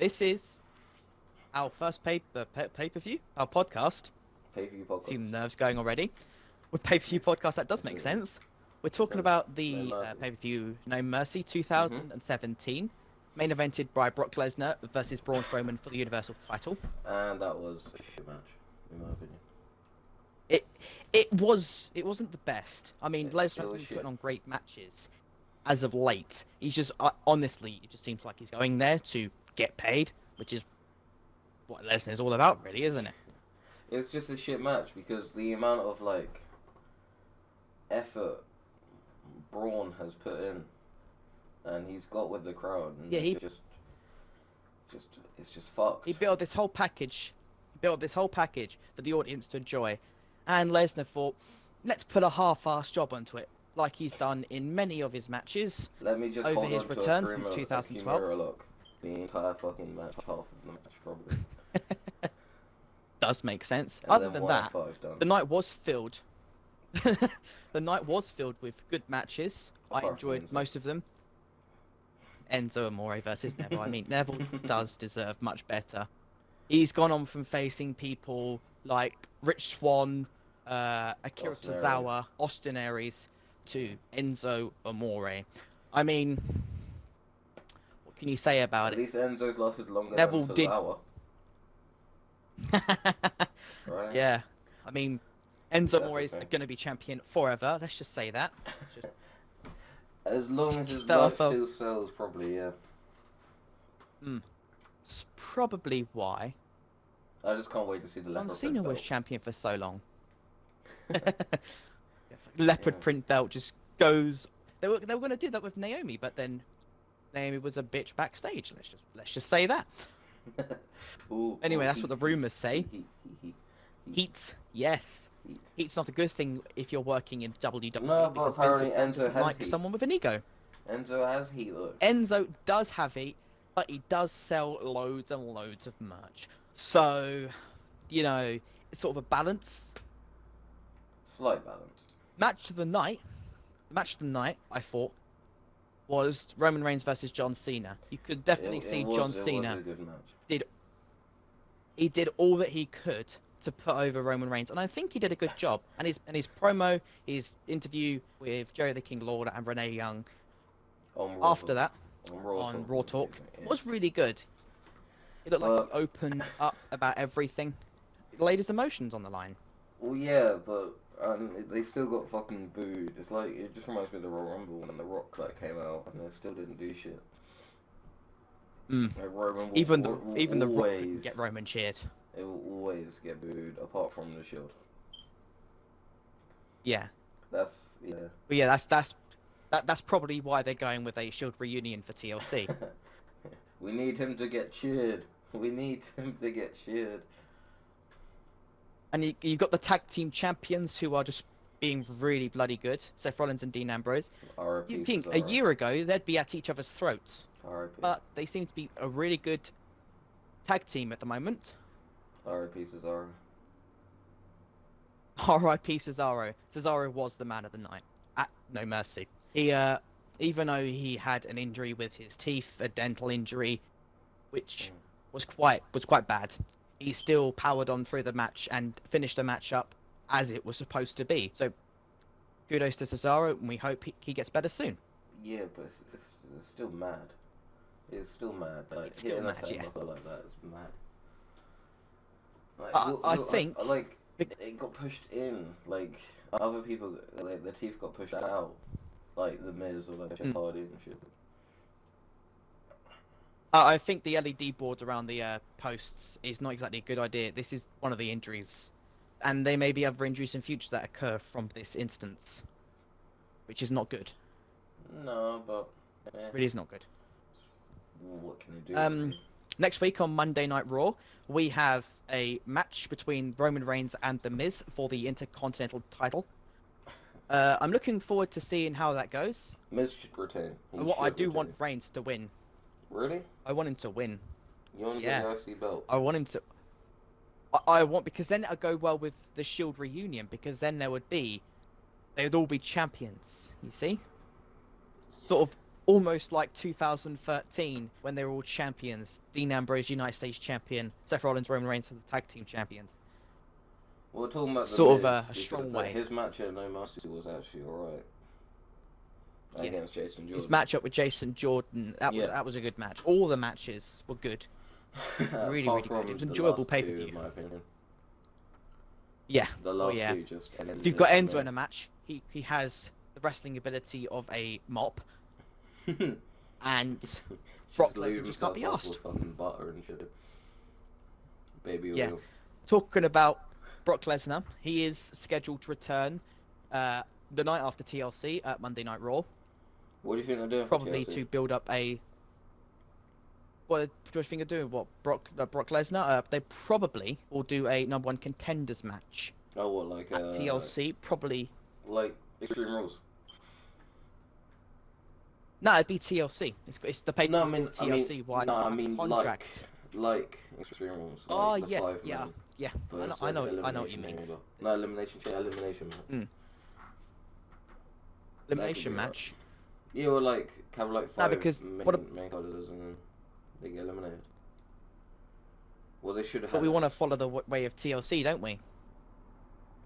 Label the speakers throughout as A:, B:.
A: This is our first pay-per-view, our podcast.
B: Pay-per-view podcast.
A: See the nerves going already. With pay-per-view podcast, that does make sense. We're talking about the pay-per-view No Mercy 2017, main evented by Brock Lesnar versus Braun Strowman for the Universal title.
B: And that was a shit match, in my opinion.
A: It wasn't the best. I mean, Lesnar has been putting on great matches as of late. He's just honestly, it just seems like he's going there to get paid, which is what Lesnar's all about, really, isn't it?
B: It's just a shit match because the amount of effort Braun has put in, and he's got with the crowd. And it's just fucked.
A: He built this whole package. For the audience to enjoy, and Lesnar thought, let's put a half-assed job onto it, like he's done in many of his matches.
B: Let me just
A: over his return since 2012.
B: The entire fucking match, half of the match probably.
A: Does make sense.
B: And
A: Other than that, the night was filled. The night was filled with good matches. I enjoyed most of them. Enzo Amore versus Neville. I mean, Neville does deserve much better. He's gone on from facing people like Rich Swann, Akira Tozawa, Austin Aries, to Enzo Amore. I mean, what can you say about
B: it? At least Enzo's lasted longer
A: Neville
B: than
A: did.
B: Right?
A: Yeah, I mean, Enzo Amore is going to be champion forever. Let's just say that.
B: As long as his blood still sells, probably, yeah.
A: It's probably why.
B: I just can't wait to see the leopard
A: Cena
B: print
A: was
B: belt.
A: champion for so long. Leopard print belt just goes. They were going to do that with Naomi, but then Naomi was a bitch backstage. Let's just say that. Anyway, that's what the rumors say. Heat, yes. Heat's not a good thing if you're working in WWE.
B: No, but apparently Enzo has
A: like
B: heat.
A: someone with an ego.
B: Enzo has heat, look.
A: Enzo does have heat, but he does sell loads and loads of merch. So, it's sort of a balance.
B: Slight balance.
A: Match of the night, I thought, was Roman Reigns versus John Cena. You could definitely see John Cena did all that he could to put over Roman Reigns, and I think he did a good job. And his promo, his interview with Jerry the King Lawler and Renee Young after that on Raw Talk was really good. It looked like he opened up about everything. He laid his emotions on the line.
B: Well, yeah, but they still got fucking booed. It's like, it just reminds me of the Royal Rumble when The Rock came out and they still didn't do shit. Like Roman will,
A: even the Rock didn't get Roman cheered.
B: It will always get booed, apart from the Shield.
A: Yeah.
B: But
A: That's probably why they're going with a Shield reunion for TLC.
B: We need him to get cheered.
A: And you've got the tag team champions who are just being really bloody good. Seth Rollins and Dean Ambrose. You think a year ago they'd be at each other's throats. But they seem to be a really good tag team at the moment.
B: R.I.P. Cesaro.
A: R.I.P. Cesaro. Cesaro was the man of the night at No Mercy. He, even though he had an injury with his teeth, a dental injury, which was quite bad, he still powered on through the match and finished the match up as it was supposed to be. So, kudos to Cesaro, and we hope he gets better soon.
B: Yeah, but it's still mad. It's still mad. Like,
A: it's still mad, yeah.
B: Like that, it's mad.
A: I think
B: it got pushed in. Like other people, their teeth got pushed out, like the Miz or like Jeff Hardy and shit.
A: I think the LED board around the posts is not exactly a good idea. This is one of the injuries, and there may be other injuries in future that occur from this instance, which is not good.
B: No, but
A: it really is not good.
B: What can you do?
A: Next week on Monday Night Raw, we have a match between Roman Reigns and The Miz for the Intercontinental title. I'm looking forward to seeing how that goes.
B: Miz should retain.
A: I do want Reigns to win.
B: Really?
A: I want him to win.
B: You want to get the IC belt?
A: I want him to. I want, because then it'll go well with the Shield reunion, because then they would all be champions. You see, sort of almost like 2013 when they were all champions. Dean Ambrose, United States champion. Seth Rollins, Roman Reigns are the tag team champions.
B: We're talking about
A: sort
B: the
A: of
B: Miz,
A: a strong way.
B: his match at No Mercy was actually alright.
A: Yeah.
B: Against Jason Jordan.
A: His matchup with Jason Jordan, that was a good match. All the matches were good. Really, really good. It was an enjoyable pay-per-view.
B: In my opinion.
A: Yeah.
B: The last two just
A: if you've got Enzo in a match, he has the wrestling ability of a mop. And Brock Lesnar just can't be asked.
B: Fucking butter and shit. Baby oil.
A: Yeah. Talking about Brock Lesnar, he is scheduled to return the night after TLC at Monday Night Raw.
B: What do you think they're doing?
A: Probably to build up a. What do you think they're doing? What Brock Lesnar? They probably will do a #1 contenders match.
B: Oh, what like
A: at TLC? Probably.
B: Like Extreme Rules.
A: No, it'd be TLC. It's the paper.
B: No, I mean
A: TLC.
B: I mean
A: contract.
B: like Extreme Rules. Like
A: oh
B: the
A: yeah,
B: 5
A: yeah,
B: man,
A: yeah. I know what you mean.
B: No, elimination match.
A: Elimination match.
B: Yeah, or like have like 5
A: because
B: main carders and then they get eliminated. Well, they should have.
A: But we want to follow the way of TLC, don't we?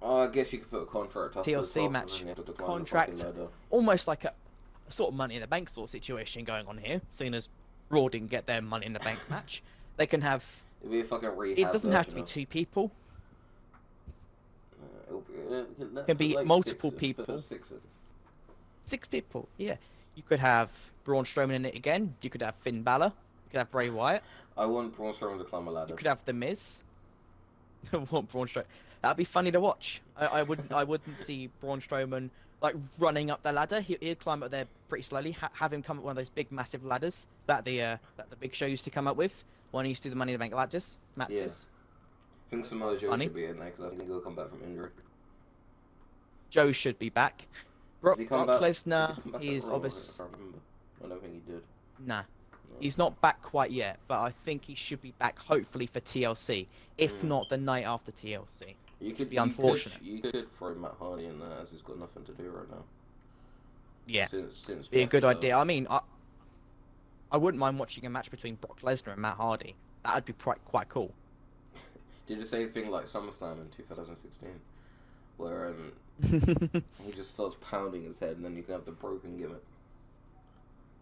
B: Oh, I guess you could put a contract up
A: TLC match, contract, almost like a sort of Money in the Bank sort of situation going on here. Cena's Raw didn't get their Money in the Bank match. They can have.
B: It'll be a fucking rehab.
A: It doesn't have to be 2 people. It can be like multiple people. 6 people, yeah. You could have Braun Strowman in it again. You could have Finn Balor. You could have Bray Wyatt.
B: I want Braun Strowman to climb a ladder.
A: You could have The Miz. I want Braun Strowman. That'd be funny to watch. I wouldn't see Braun Strowman like running up the ladder. He'd climb up there pretty slowly. Have him come up one of those big, massive ladders that the Big Show used to come up with when he used to do the Money in the Bank matches.
B: Yeah. I think Samoa Joe should be in there because I think he'll come back from injury.
A: Joe should be back. Brock Lesnar is
B: obviously. I don't think he did.
A: Nah. He's not back quite yet, but I think he should be back hopefully for TLC. If not, the night after TLC.
B: You could be unfortunate. You could throw Matt Hardy in there as he's got nothing to do right now.
A: Yeah.
B: Since
A: be a good idea. I mean, I wouldn't mind watching a match between Brock Lesnar and Matt Hardy. That'd be quite cool.
B: Did the same thing like SummerSlam in 2016, where he just starts pounding his head, and then you can have the broken gimmick.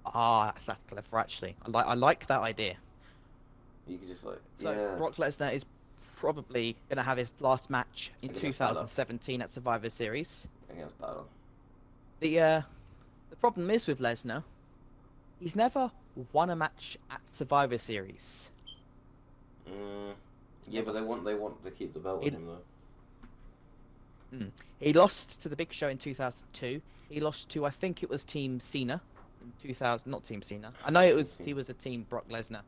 A: Ah, that's clever actually. I like that idea.
B: You could just like.
A: So
B: yeah.
A: Brock Lesnar is probably gonna have his last match in 2017 at Survivor Series.
B: Against Balor.
A: The problem is with Lesnar, he's never won a match at Survivor Series.
B: Yeah, but they want to keep the belt on him though.
A: He lost to the Big Show in 2002. He lost to, I think it was Team Cena in 2000. Not Team Cena. I know he was a Team Brock Lesnar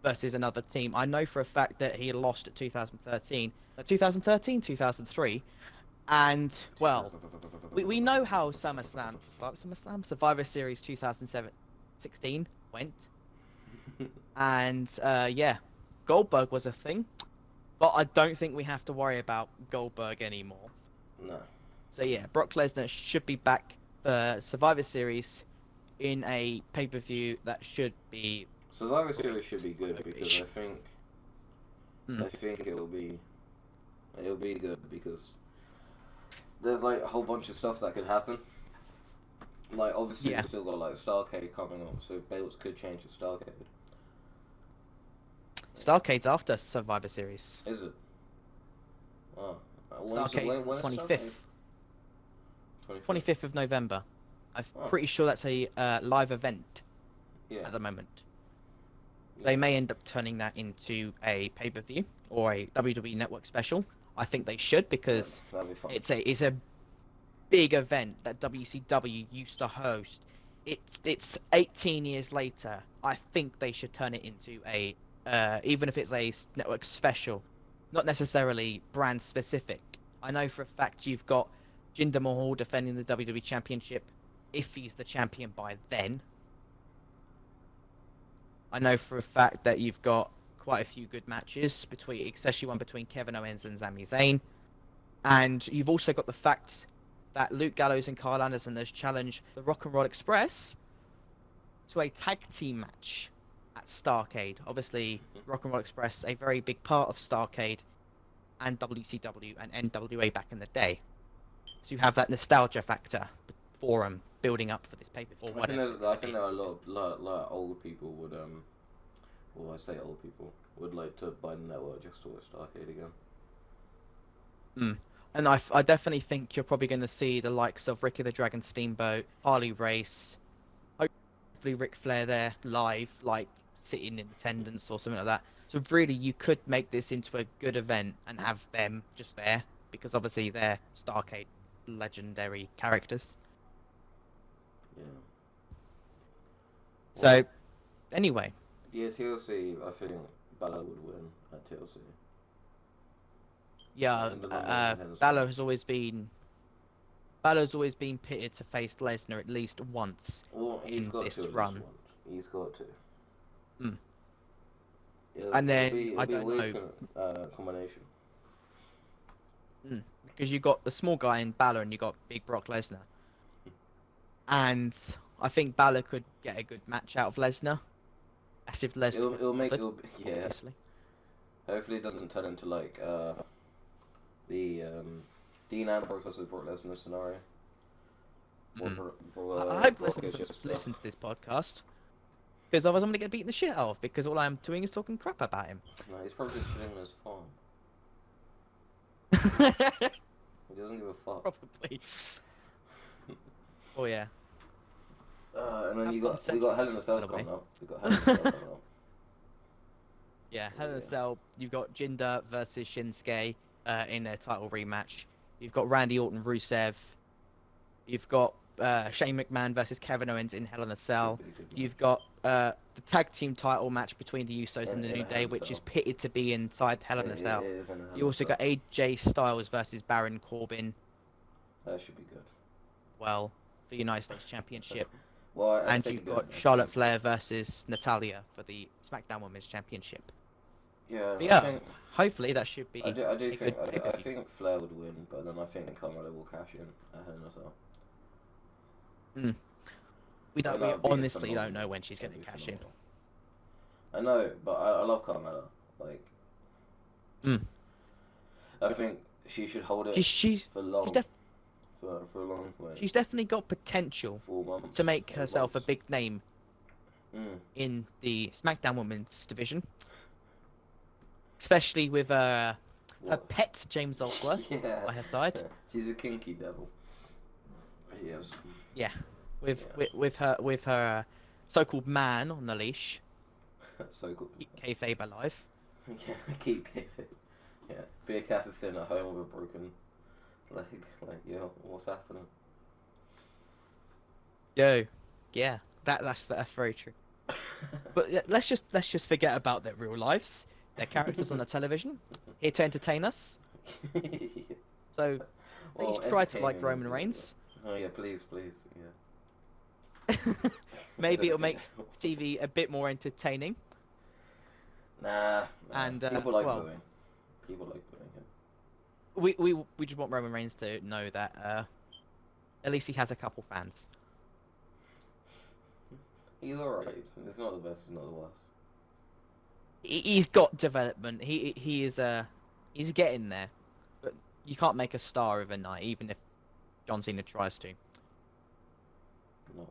A: versus another team. I know for a fact that he lost at 2013. 2003. And, well, we know how SummerSlam, Survivor Series 2016 went. And, yeah, Goldberg was a thing. But I don't think we have to worry about Goldberg anymore.
B: No.
A: So yeah, Brock Lesnar should be back for Survivor Series in a pay-per-view that should be...
B: Survivor Series should be good because I think it'll be good because there's like a whole bunch of stuff that could happen. Like obviously we've still got like Starrcade coming up, so belts could change at Starrcade.
A: Starrcade's after Survivor Series.
B: Is it? Oh.
A: Starrcade's 25th. 25th of November. I'm pretty sure that's a live event at the moment. Yeah. They may end up turning that into a pay-per-view or a WWE Network special. I think they should because it's a big event that WCW used to host. It's 18 years later. I think they should turn it into a even if it's a network special, not necessarily brand specific. I know for a fact you've got Jinder Mahal defending the WWE Championship if he's the champion by then. I know for a fact that you've got quite a few good matches, especially one between Kevin Owens and Sami Zayn. And you've also got the fact that Luke Gallows and Kyle Anderson has challenged the Rock and Roll Express to a tag team match at Starrcade. Obviously, Rock and Roll Express, a very big part of Starrcade and WCW and NWA back in the day. So you have that nostalgia factor for them building up for this paper or whatever.
B: I think there are a lot of old people would well, I say old people would like to buy the network just to watch Starrcade again.
A: And I definitely think you're probably going to see the likes of Ricky the Dragon Steamboat, Harley Race, hopefully Ric Flair there live, like sitting in attendance or something like that. So really, you could make this into a good event and have them just there because obviously they're Starrcade legendary characters.
B: Yeah.
A: So, anyway.
B: Yeah, TLC, I think Balor would win at TLC.
A: Yeah, Balor's always been pitted to face Lesnar at least once
B: he's
A: in
B: got
A: this
B: to
A: run.
B: He's got to.
A: And then I don't know.
B: Combination.
A: Because you got the small guy in Balor and you got big Brock Lesnar, and I think Balor could get a good match out of Lesnar. As if Lesnar,
B: yeah.
A: Obviously.
B: Hopefully, it doesn't turn into like the Dean Ambrose versus Brock Lesnar scenario.
A: I hope Lesnar listens to this podcast. Because otherwise I'm going to get beaten the shit out of, because all I'm doing is talking crap about him.
B: No, he's probably just chilling on his farm. He doesn't give a fuck.
A: Probably. Oh yeah.
B: And then we got Hell in a Cell coming up.
A: Yeah, Hell in a Cell. You've got Jinder versus Shinsuke in their title rematch. You've got Randy Orton Rusev. You've got Shane McMahon versus Kevin Owens in Hell in a Cell. You've got the tag team title match between the Usos and the New Day, which is pitted to be inside Hell in a Cell. You also got AJ Styles versus Baron Corbin.
B: That should be good.
A: Well, for the United States Championship.
B: And
A: you've got Charlotte Flair versus Natalya for the SmackDown Women's Championship.
B: Yeah.
A: But yeah, hopefully that should be.
B: I think Flair would win, but then I think Carmelo will cash in at Hell in a Cell.
A: We honestly don't know when she's going to cash in.
B: I know, but I love Carmella. I think she should hold it for long. For a long way.
A: She's definitely got potential
B: 4 months,
A: to make herself a big name
B: in
A: the SmackDown Women's division, especially with her pet James Ellsworth by her side.
B: Yeah. She's a kinky devil. She is.
A: Yeah, with her so-called man on the leash.
B: So-called.
A: Keep kayfabe alive.
B: Yeah, keep kayfabe. Yeah, Beer Cass is sitting at home with a broken leg. Yo, what's happening?
A: Yo, yeah, that's very true. But yeah, let's just forget about their real lives. Their characters on the television, here to entertain us. So, please try to like Roman Reigns.
B: Oh yeah, please, yeah.
A: Maybe it'll make TV a bit more entertaining.
B: Nah.
A: And
B: people like booing. People like booing him.
A: We just want Roman Reigns to know that at least he has a couple fans.
B: He's alright. It's not the best. It's not the worst.
A: He's got development. He is he's getting there, but you can't make a star overnight, even if John Cena tries to.
B: No,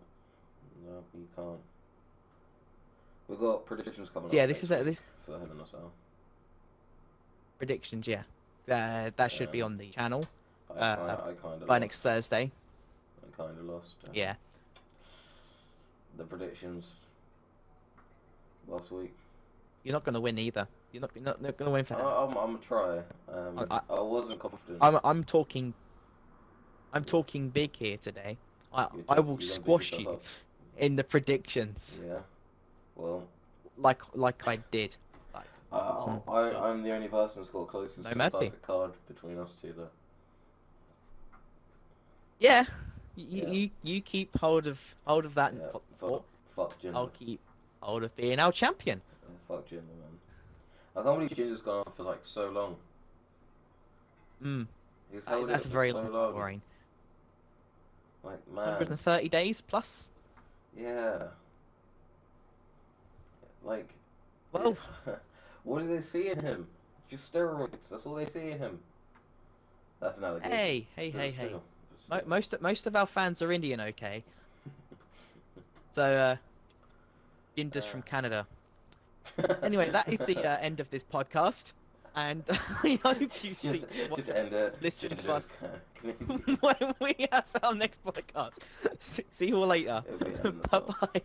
B: you can't. We've got predictions coming up.
A: Yeah, this for
B: Hell in a Cell.
A: Predictions, yeah. That should be on the channel.
B: I kind of
A: by next Thursday.
B: I kind of lost.
A: Yeah.
B: The predictions last week.
A: You're not going to win either. You're not going to win for that.
B: I'm gonna try. I wasn't confident.
A: I'm talking big here today. I will squash you in the predictions.
B: Yeah. Well.
A: Like I did.
B: I'm the only person who's got closest to the perfect card between us two, though.
A: Yeah. You keep hold of that.
B: Yeah, fuck Jinder.
A: I'll keep hold of being our champion.
B: Fuck Jinder, man. I can't believe Jinder's gone on for like so long.
A: That's a very long time, Braun.
B: Like, man.
A: 130 days plus.
B: Yeah. Like,
A: Well,
B: what do they see in him? Just steroids. That's all they see in him. That's an allegation.
A: Hey. Most of our fans are Indian, okay? So, Ginder's from Canada. Anyway, that is the end of this podcast, and I hope you listen to us when we have our next podcast. See you all later. Bye bye.